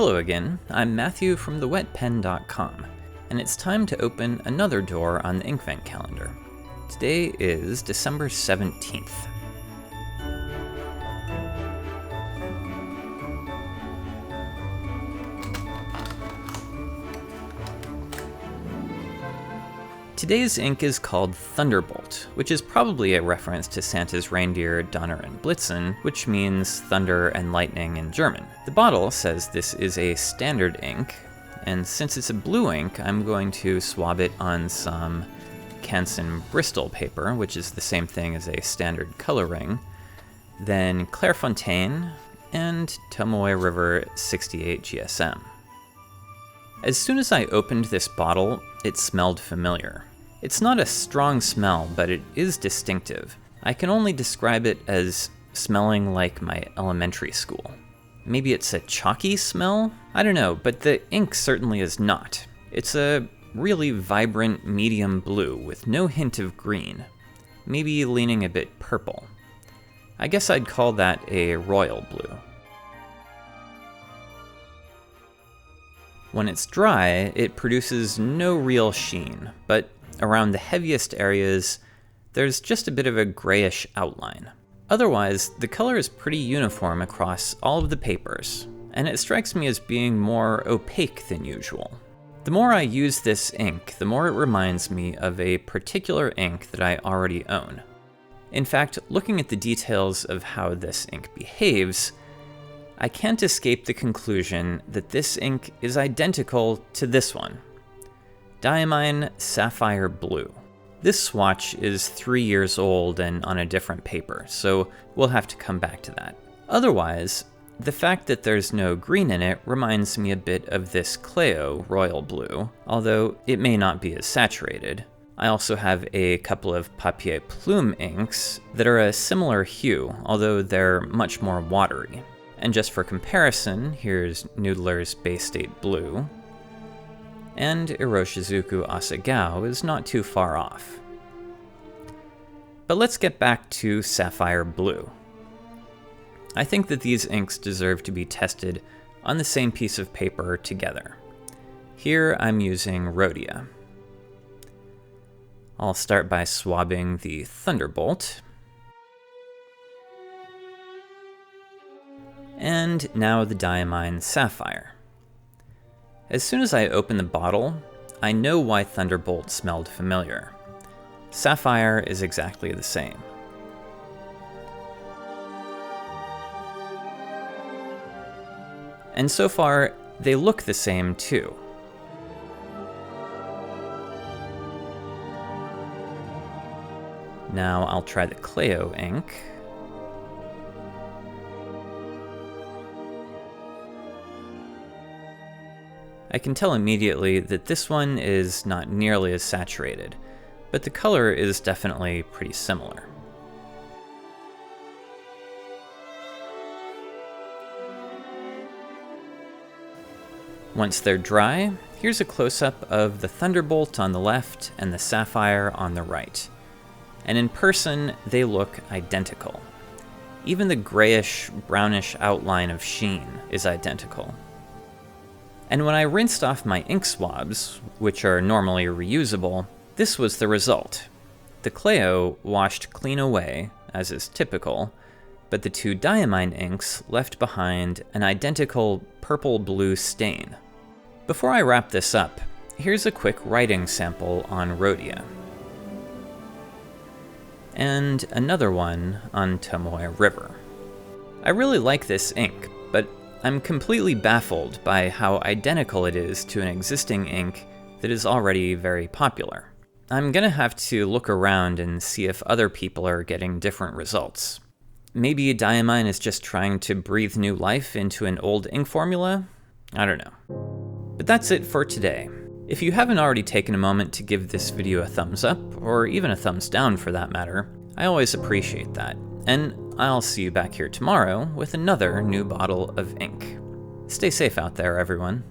Hello again, I'm Matthew from thewetpen.com, and it's time to open another door on the Inkvent calendar. Today is December 17th. Today's ink is called Thunderbolt, which is probably a reference to Santa's reindeer Donner and Blitzen, which means thunder and lightning in German. The bottle says this is a standard ink, and since it's a blue ink, I'm going to swab it on some Canson Bristol paper, which is the same thing as a standard color ring, then Clairefontaine, and Tomoe River 68 GSM. As soon as I opened this bottle, it smelled familiar. It's not a strong smell, but it is distinctive. I can only describe it as smelling like my elementary school. Maybe it's a chalky smell? I don't know, but the ink certainly is not. It's a really vibrant medium blue with no hint of green, maybe leaning a bit purple. I guess I'd call that a royal blue. When it's dry, it produces no real sheen, but around the heaviest areas, there's just a bit of a grayish outline. Otherwise, the color is pretty uniform across all of the papers, and it strikes me as being more opaque than usual. The more I use this ink, the more it reminds me of a particular ink that I already own. In fact, looking at the details of how this ink behaves, I can't escape the conclusion that this ink is identical to this one, Diamine Sapphire Blue. This swatch is 3 years old and on a different paper, so we'll have to come back to that. Otherwise, the fact that there's no green in it reminds me a bit of this Cleo Royal Blue, although it may not be as saturated. I also have a couple of Papier Plume inks that are a similar hue, although they're much more watery. And just for comparison, here's Noodler's Bay State Blue, and Iroshizuku Asagao is not too far off. But let's get back to Sapphire Blue. I think that these inks deserve to be tested on the same piece of paper together. Here I'm using Rhodia. I'll start by swabbing the Thunderbolt. And now the Diamine Sapphire. As soon as I open the bottle, I know why Thunderbolt smelled familiar. Sapphire is exactly the same. And so far, they look the same too. Now I'll try the Cleo ink. I can tell immediately that this one is not nearly as saturated, but the color is definitely pretty similar. Once they're dry, here's a close-up of the Thunderbolt on the left and the Sapphire on the right. And in person, they look identical. Even the grayish, brownish outline of sheen is identical. And when I rinsed off my ink swabs, which are normally reusable, this was the result. The Cleo washed clean away, as is typical, but the two Diamine inks left behind an identical purple-blue stain. Before I wrap this up, here's a quick writing sample on Rhodia. And another one on Tomoe River. I really like this ink, but I'm completely baffled by how identical it is to an existing ink that is already very popular. I'm gonna have to look around and see if other people are getting different results. Maybe Diamine is just trying to breathe new life into an old ink formula? I don't know. But that's it for today. If you haven't already taken a moment to give this video a thumbs up, or even a thumbs down for that matter, I always appreciate that. And I'll see you back here tomorrow with another new bottle of ink. Stay safe out there, everyone.